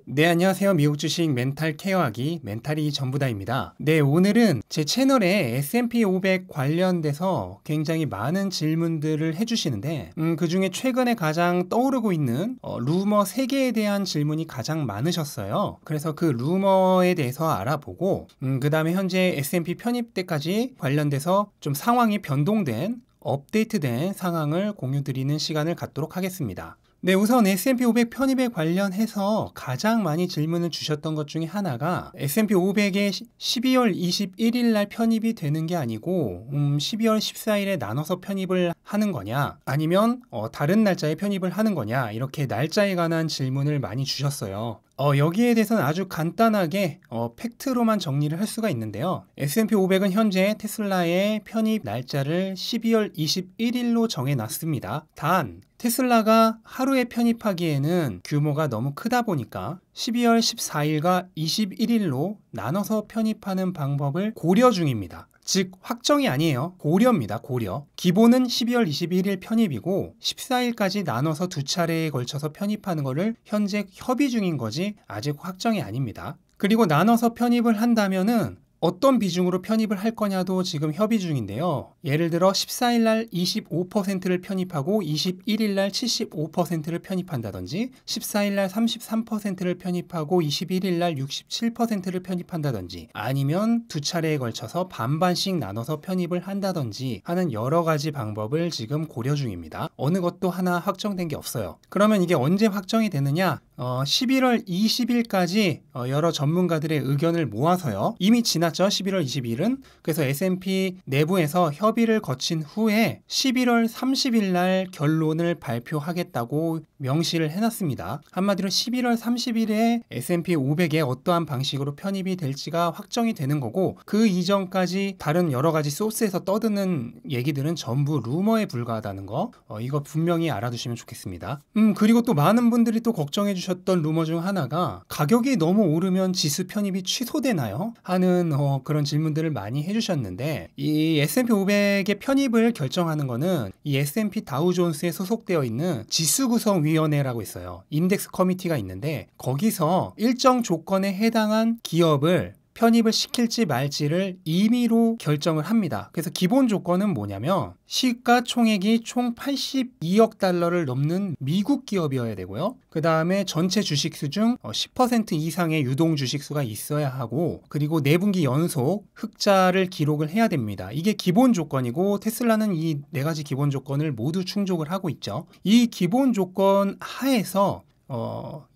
네, 안녕하세요. 미국 주식 멘탈 케어하기 멘탈이 전부다입니다. 네, 오늘은 제 채널에 S&P 500 관련돼서 굉장히 많은 질문들을 해주시는데 그 중에 최근에 가장 떠오르고 있는 루머 3개에 대한 질문이 가장 많으셨어요. 그래서 그 루머에 대해서 알아보고 그 다음에 현재 S&P 편입 때까지 관련돼서 좀 상황이 변동된 업데이트된 상황을 공유드리는 시간을 갖도록 하겠습니다. 네, 우선 S&P 500 편입에 관련해서 가장 많이 질문을 주셨던 것 중에 하나가 S&P 500에 12월 21일 날 편입이 되는 게 아니고 12월 14일에 나눠서 편입을 하는 거냐, 아니면 다른 날짜에 편입을 하는 거냐, 이렇게 날짜에 관한 질문을 많이 주셨어요. 여기에 대해서는 아주 간단하게 팩트로만 정리를 할 수가 있는데요. S&P 500은 현재 테슬라의 편입 날짜를 12월 21일로 정해놨습니다. 단 테슬라가 하루에 편입하기에는 규모가 너무 크다 보니까 12월 14일과 21일로 나눠서 편입하는 방법을 고려 중입니다. 즉 확정이 아니에요. 고려입니다. 고려. 기본은 12월 21일 편입이고 14일까지 나눠서 두 차례에 걸쳐서 편입하는 것을 현재 협의 중인 거지 아직 확정이 아닙니다. 그리고 나눠서 편입을 한다면은 어떤 비중으로 편입을 할 거냐도 지금 협의 중인데요. 예를 들어 14일 날 25%를 편입하고 21일 날 75%를 편입한다든지 14일 날 33%를 편입하고 21일 날 67%를 편입한다든지 아니면 두 차례에 걸쳐서 반반씩 나눠서 편입을 한다든지 하는 여러 가지 방법을 지금 고려 중입니다. 어느 것도 하나 확정된 게 없어요. 그러면 이게 언제 확정이 되느냐? 11월 20일까지 여러 전문가들의 의견을 모아서요. 이미 지났죠. 11월 20일은. 그래서 S&P 내부에서 협의를 거친 후에 11월 30일 날 결론을 발표하겠다고 명시를 해놨습니다. 한마디로 11월 30일에 S&P 500에 어떠한 방식으로 편입이 될지가 확정이 되는 거고, 그 이전까지 다른 여러 가지 소스에서 떠드는 얘기들은 전부 루머에 불과하다는 거, 이거 분명히 알아두시면 좋겠습니다. 그리고 또 많은 분들이 또 걱정해 주셨던 루머 중 하나가 가격이 너무 오르면 지수 편입이 취소되나요? 하는 그런 질문들을 많이 해주셨는데, 이 S&P 500의 편입을 결정하는 거는 이 S&P 다우존스에 소속되어 있는 지수 구성 위원회라고 있어요. 인덱스 커미티가 있는데 거기서 일정 조건에 해당한 기업을 편입을 시킬지 말지를 임의로 결정을 합니다. 그래서 기본 조건은 뭐냐면 시가총액이 총 82억 달러를 넘는 미국 기업이어야 되고요. 그 다음에 전체 주식수 중 10% 이상의 유동 주식수가 있어야 하고, 그리고 4분기 연속 흑자를 기록을 해야 됩니다. 이게 기본 조건이고 테슬라는 이 4가지 기본 조건을 모두 충족을 하고 있죠. 이 기본 조건 하에서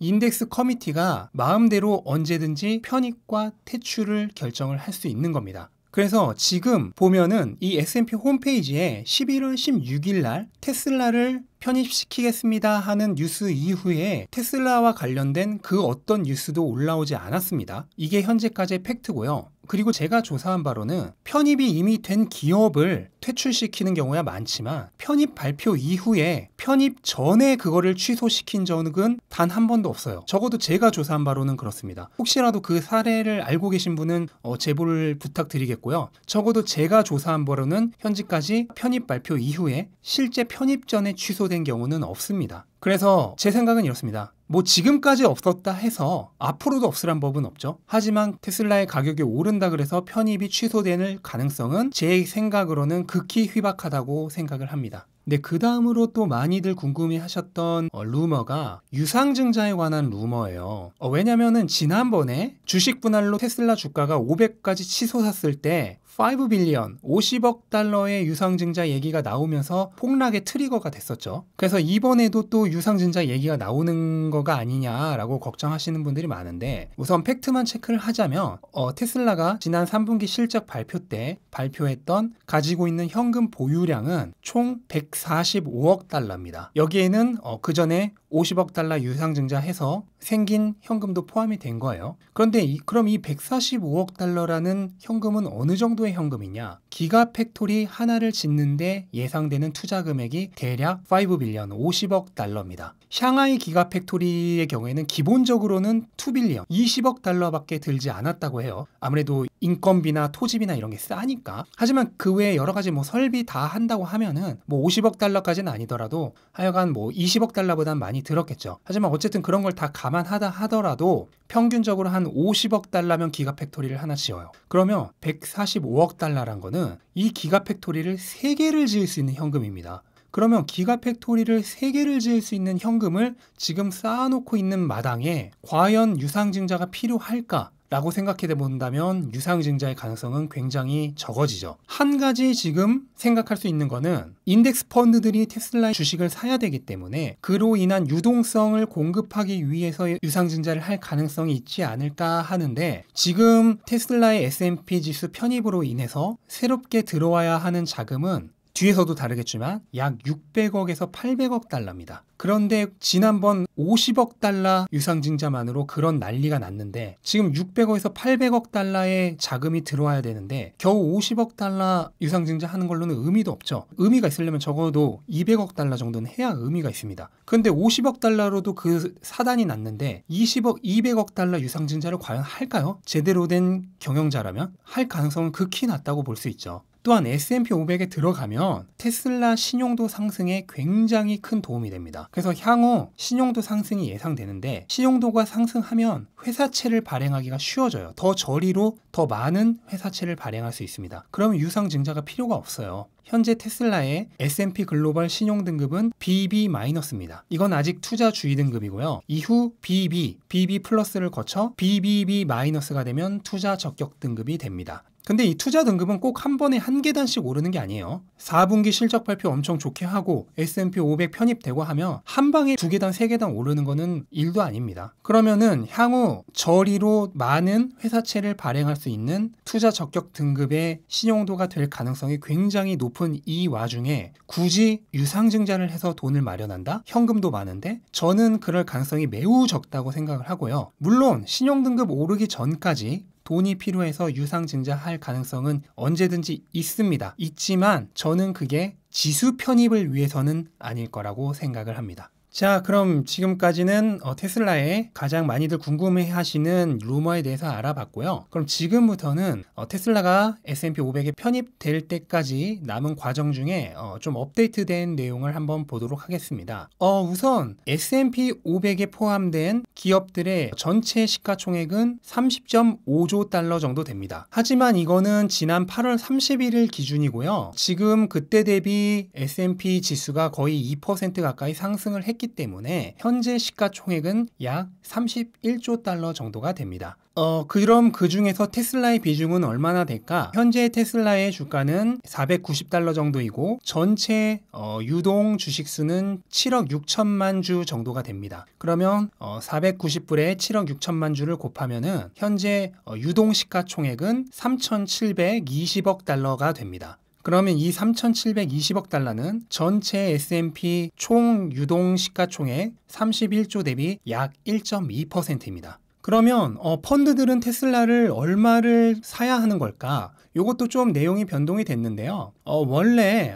인덱스 커미티가 마음대로 언제든지 편입과 퇴출을 결정을 할 수 있는 겁니다. 그래서 지금 보면은 이 S&P 홈페이지에 11월 16일 날 테슬라를 편입시키겠습니다 하는 뉴스 이후에 테슬라와 관련된 그 어떤 뉴스도 올라오지 않았습니다. 이게 현재까지의 팩트고요. 그리고 제가 조사한 바로는 편입이 이미 된 기업을 퇴출시키는 경우야 많지만 편입 발표 이후에 편입 전에 그거를 취소시킨 적은 단 한 번도 없어요. 적어도 제가 조사한 바로는 그렇습니다. 혹시라도 그 사례를 알고 계신 분은 제보를 부탁드리겠고요. 적어도 제가 조사한 바로는 현재까지 편입 발표 이후에 실제 편입 전에 취소된 경우는 없습니다. 그래서 제 생각은 이렇습니다. 뭐 지금까지 없었다 해서 앞으로도 없으란 법은 없죠. 하지만 테슬라의 가격이 오른다 그래서 편입이 취소되는 가능성은 제 생각으로는 극히 희박하다고 생각을 합니다. 네, 그 다음으로 또 많이들 궁금해하셨던 루머가 유상증자에 관한 루머예요. 왜냐면은 지난번에 주식 분할로 테슬라 주가가 500까지 치솟았을 때 5 빌리언, 50억 달러의 유상증자 얘기가 나오면서 폭락의 트리거가 됐었죠. 그래서 이번에도 또 유상증자 얘기가 나오는 거가 아니냐라고 걱정하시는 분들이 많은데, 우선 팩트만 체크를 하자면 테슬라가 지난 3분기 실적 발표 때 발표했던 가지고 있는 현금 보유량은 총 145억 달러입니다. 여기에는 그 전에 50억 달러 유상증자해서 생긴 현금도 포함이 된 거예요. 그런데 그럼 이 145억 달러라는 현금은 어느 정도의 현금이냐? 기가팩토리 하나를 짓는데 예상되는 투자 금액이 대략 5 빌리언, 50억 달러입니다. 샹하이 기가팩토리의 경우에는 기본적으로는 2빌리언, 20억 달러밖에 들지 않았다고 해요. 아무래도 인건비나 토지비나 이런 게 싸니까. 하지만 그 외에 여러 가지 뭐 설비 다 한다고 하면은 뭐 50억 달러까지는 아니더라도 하여간 뭐 20억 달러보단 많이 들었겠죠. 하지만 어쨌든 그런 걸 다 감안하다 하더라도 평균적으로 한 50억 달러면 기가팩토리를 하나 지어요. 그러면 145억 달러란 거는 이 기가팩토리를 3개를 지을 수 있는 현금입니다. 그러면 기가팩토리를 3개를 지을 수 있는 현금을 지금 쌓아놓고 있는 마당에 과연 유상증자가 필요할까? 라고 생각해 본다면 유상증자의 가능성은 굉장히 적어지죠. 한 가지 지금 생각할 수 있는 거는 인덱스 펀드들이 테슬라의 주식을 사야 되기 때문에 그로 인한 유동성을 공급하기 위해서 유상증자를 할 가능성이 있지 않을까 하는데, 지금 테슬라의 S&P 지수 편입으로 인해서 새롭게 들어와야 하는 자금은 뒤에서도 다르겠지만 약 600억에서 800억 달러입니다. 그런데 지난번 50억 달러 유상증자만으로 그런 난리가 났는데 지금 600억에서 800억 달러의 자금이 들어와야 되는데 겨우 50억 달러 유상증자 하는 걸로는 의미도 없죠. 의미가 있으려면 적어도 200억 달러 정도는 해야 의미가 있습니다. 그런데 50억 달러로도 그 사단이 났는데 20억, 200억 달러 유상증자를 과연 할까요? 제대로 된 경영자라면 할 가능성은 극히 낮다고 볼 수 있죠. 또한 S&P 500에 들어가면 테슬라 신용도 상승에 굉장히 큰 도움이 됩니다. 그래서 향후 신용도 상승이 예상되는데 신용도가 상승하면 회사채를 발행하기가 쉬워져요. 더 저리로 더 많은 회사채를 발행할 수 있습니다. 그러면 유상증자가 필요가 없어요. 현재 테슬라의 S&P 글로벌 신용등급은 BB-입니다. 이건 아직 투자 주의 등급이고요. 이후 BB 플러스를 거쳐 BBB-가 되면 투자 적격 등급이 됩니다. 근데 이 투자 등급은 꼭 한 번에 한 계단씩 오르는 게 아니에요. 4분기 실적 발표 엄청 좋게 하고 S&P 500 편입되고 하면 한 방에 2계단, 3계단 오르는 거는 일도 아닙니다. 그러면은 향후 저리로 많은 회사채를 발행할 수 있는 투자 적격 등급의 신용도가 될 가능성이 굉장히 높은 이 와중에 굳이 유상증자를 해서 돈을 마련한다? 현금도 많은데 저는 그럴 가능성이 매우 적다고 생각을 하고요. 물론 신용등급 오르기 전까지 돈이 필요해서 유상증자할 가능성은 언제든지 있습니다. 있지만 저는 그게 지수 편입을 위해서는 아닐 거라고 생각을 합니다. 자, 그럼 지금까지는 테슬라의 가장 많이들 궁금해하시는 루머에 대해서 알아봤고요. 그럼 지금부터는 테슬라가 S&P 500에 편입될 때까지 남은 과정 중에 좀 업데이트된 내용을 한번 보도록 하겠습니다. 우선 S&P 500에 포함된 기업들의 전체 시가총액은 30.5조 달러 정도 됩니다. 하지만 이거는 지난 8월 31일 기준이고요. 지금 그때 대비 S&P 지수가 거의 2% 가까이 상승을 했기 때문에 현재 시가총액은 약 31조 달러 정도가 됩니다. 그럼 그 중에서 테슬라의 비중은 얼마나 될까? 현재 테슬라의 주가는 490달러 정도이고 전체 유동 주식수는 7억 6천만 주 정도가 됩니다. 그러면 490불에 7억 6천만 주를 곱하면은 현재 유동 시가총액은 3,720억 달러가 됩니다. 그러면 이 3,720억 달러는 전체 S&P 총 유동 시가총액 31조 대비 약 1.2%입니다. 그러면 펀드들은 테슬라를 얼마를 사야 하는 걸까? 이것도 좀 내용이 변동이 됐는데요. 원래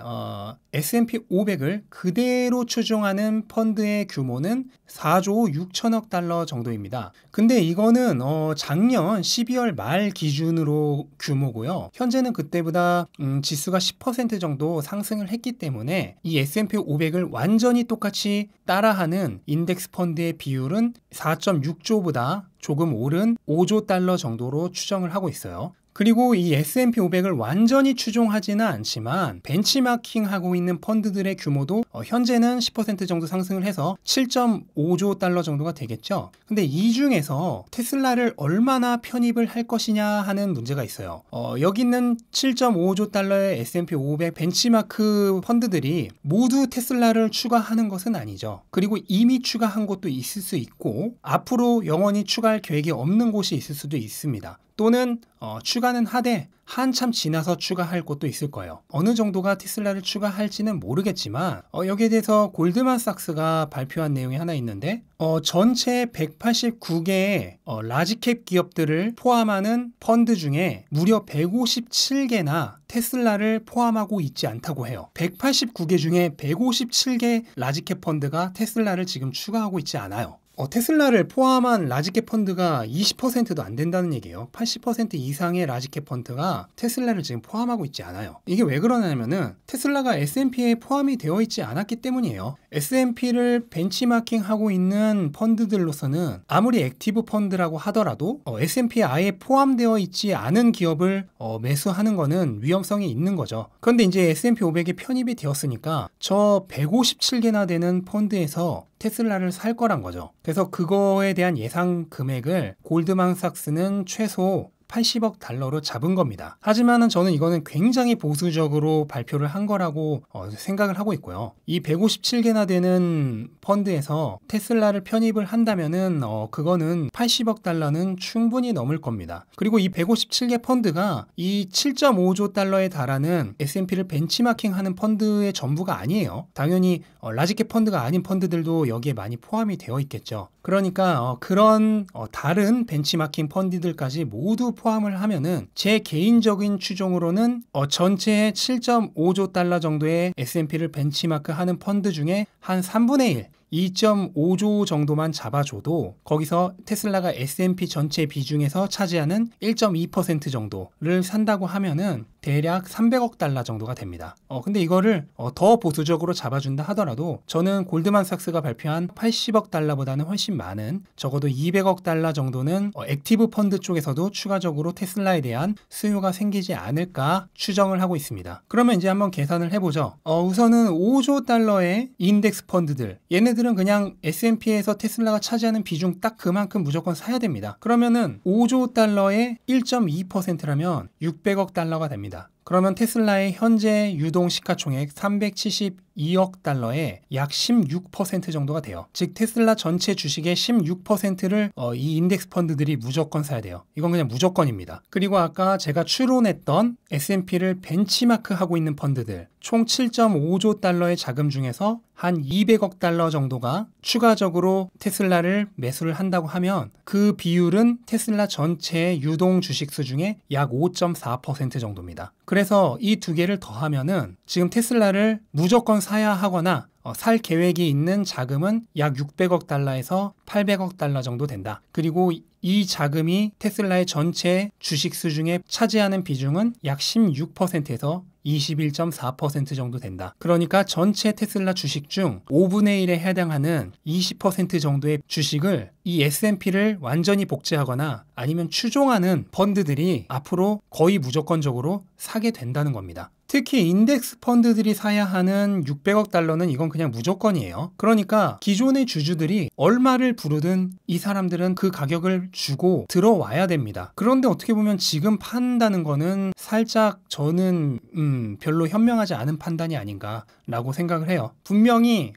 S&P 500을 그대로 추종하는 펀드의 규모는 4조 6천억 달러 정도입니다. 근데 이거는 작년 12월 말 기준으로 규모고요. 현재는 그때보다 지수가 10% 정도 상승을 했기 때문에 이 S&P 500을 완전히 똑같이 따라하는 인덱스 펀드의 비율은 4.6조보다 조금 오른 5조 달러 정도로 추정을 하고 있어요. 그리고 이 S&P 500을 완전히 추종하지는 않지만 벤치마킹하고 있는 펀드들의 규모도 현재는 10% 정도 상승을 해서 7.5조 달러 정도가 되겠죠. 근데 이 중에서 테슬라를 얼마나 편입을 할 것이냐 하는 문제가 있어요. 여기 있는 7.5조 달러의 S&P 500 벤치마크 펀드들이 모두 테슬라를 추가하는 것은 아니죠. 그리고 이미 추가한 곳도 있을 수 있고 앞으로 영원히 추가할 계획이 없는 곳이 있을 수도 있습니다. 또는 추가는 하되 한참 지나서 추가할 곳도 있을 거예요. 어느 정도가 테슬라를 추가할지는 모르겠지만 여기에 대해서 골드만삭스가 발표한 내용이 하나 있는데 전체 189개의 라지캡 기업들을 포함하는 펀드 중에 무려 157개나 테슬라를 포함하고 있지 않다고 해요. 189개 중에 157개 라지캡 펀드가 테슬라를 지금 추가하고 있지 않아요. 테슬라를 포함한 라지캡 펀드가 20%도 안 된다는 얘기예요. 80% 이상의 라지캡 펀드가 테슬라를 지금 포함하고 있지 않아요. 이게 왜 그러냐면은 테슬라가 S&P에 포함이 되어 있지 않았기 때문이에요. S&P를 벤치마킹하고 있는 펀드들로서는 아무리 액티브 펀드라고 하더라도 S&P에 아예 포함되어 있지 않은 기업을 매수하는 거는 위험성이 있는 거죠. 그런데 이제 S&P 500에 편입이 되었으니까 저 157개나 되는 펀드에서 테슬라를 살 거란 거죠. 그래서 그거에 대한 예상 금액을 골드만삭스는 최소 80억 달러로 잡은 겁니다. 하지만은 저는 이거는 굉장히 보수적으로 발표를 한 거라고 생각을 하고 있고요. 이 157개나 되는 펀드에서 테슬라를 편입을 한다면은 그거는 80억 달러는 충분히 넘을 겁니다. 그리고 이 157개 펀드가 이 7.5조 달러에 달하는 S&P를 벤치마킹하는 펀드의 전부가 아니에요. 당연히 라지캡 펀드가 아닌 펀드들도 여기에 많이 포함이 되어 있겠죠. 그러니까 그런 다른 벤치마킹 펀드들까지 모두 포함을 하면은 제 개인적인 추정으로는 전체의 7.5조 달러 정도의 S&P를 벤치마크하는 펀드 중에 한 3분의 1 2.5조 정도만 잡아줘도 거기서 테슬라가 S&P 전체 비중에서 차지하는 1.2% 정도를 산다고 하면은 대략 300억 달러 정도가 됩니다. 근데 이거를 더 보수적으로 잡아준다 하더라도 저는 골드만삭스가 발표한 80억 달러보다는 훨씬 많은 적어도 200억 달러 정도는 액티브 펀드 쪽에서도 추가적으로 테슬라에 대한 수요가 생기지 않을까 추정을 하고 있습니다. 그러면 이제 한번 계산을 해보죠. 우선은 5조 달러의 인덱스 펀드들, 얘네들은 그냥 S&P에서 테슬라가 차지하는 비중 딱 그만큼 무조건 사야 됩니다. 그러면은 5조 달러의 1.2%라면 600억 달러가 됩니다. 그러면 테슬라의 현재 유동 시가총액 372억 달러의 약 16% 정도가 돼요. 즉 테슬라 전체 주식의 16%를 이 인덱스 펀드들이 무조건 사야 돼요. 이건 그냥 무조건입니다. 그리고 아까 제가 추론했던 S&P를 벤치마크하고 있는 펀드들 총 7.5조 달러의 자금 중에서 한 200억 달러 정도가 추가적으로 테슬라를 매수를 한다고 하면 그 비율은 테슬라 전체의 유동 주식수 중에 약 5.4% 정도입니다. 그래서 이 두 개를 더하면은 지금 테슬라를 무조건 사야 하거나 살 계획이 있는 자금은 약 600억 달러에서 800억 달러 정도 된다. 그리고 이 자금이 테슬라의 전체 주식수 중에 차지하는 비중은 약 16%에서 21.4% 정도 된다. 그러니까 전체 테슬라 주식 중 5분의 1에 해당하는 20% 정도의 주식을 이 S&P를 완전히 복제하거나 아니면 추종하는 펀드들이 앞으로 거의 무조건적으로 사게 된다는 겁니다. 특히 인덱스 펀드들이 사야 하는 600억 달러는 이건 그냥 무조건이에요. 그러니까 기존의 주주들이 얼마를 부르든 이 사람들은 그 가격을 주고 들어와야 됩니다. 그런데 어떻게 보면 지금 판다는 거는 살짝 저는 별로 현명하지 않은 판단이 아닌가라고 생각을 해요. 분명히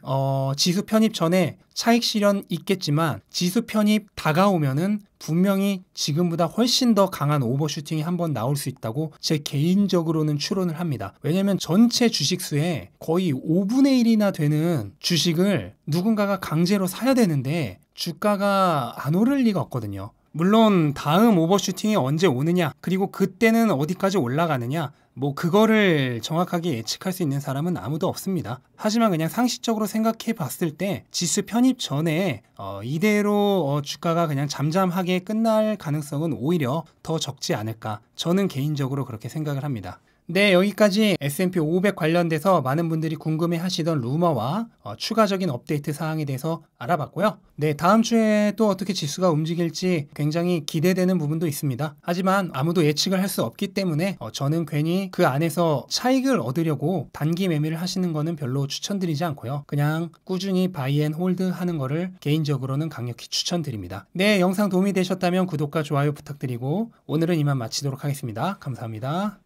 지수 편입 전에 차익 실현 있겠지만 지수 편입 다가오면은 분명히 지금보다 훨씬 더 강한 오버슈팅이 한번 나올 수 있다고 제 개인적으로는 추론을 합니다. 왜냐면 전체 주식수의 거의 5분의 1이나 되는 주식을 누군가가 강제로 사야 되는데 주가가 안 오를 리가 없거든요. 물론 다음 오버슈팅이 언제 오느냐, 그리고 그때는 어디까지 올라가느냐, 그거를 정확하게 예측할 수 있는 사람은 아무도 없습니다. 하지만 그냥 상식적으로 생각해 봤을 때 지수 편입 전에 이대로 주가가 그냥 잠잠하게 끝날 가능성은 오히려 더 적지 않을까, 저는 개인적으로 그렇게 생각을 합니다. 네, 여기까지 S&P 500 관련돼서 많은 분들이 궁금해 하시던 루머와 추가적인 업데이트 사항에 대해서 알아봤고요. 네, 다음 주에 또 어떻게 지수가 움직일지 굉장히 기대되는 부분도 있습니다. 하지만 아무도 예측을 할 수 없기 때문에 저는 괜히 그 안에서 차익을 얻으려고 단기 매매를 하시는 거는 별로 추천드리지 않고요. 그냥 꾸준히 바이 앤 홀드 하는 거를 개인적으로는 강력히 추천드립니다. 네, 영상 도움이 되셨다면 구독과 좋아요 부탁드리고 오늘은 이만 마치도록 하겠습니다. 감사합니다.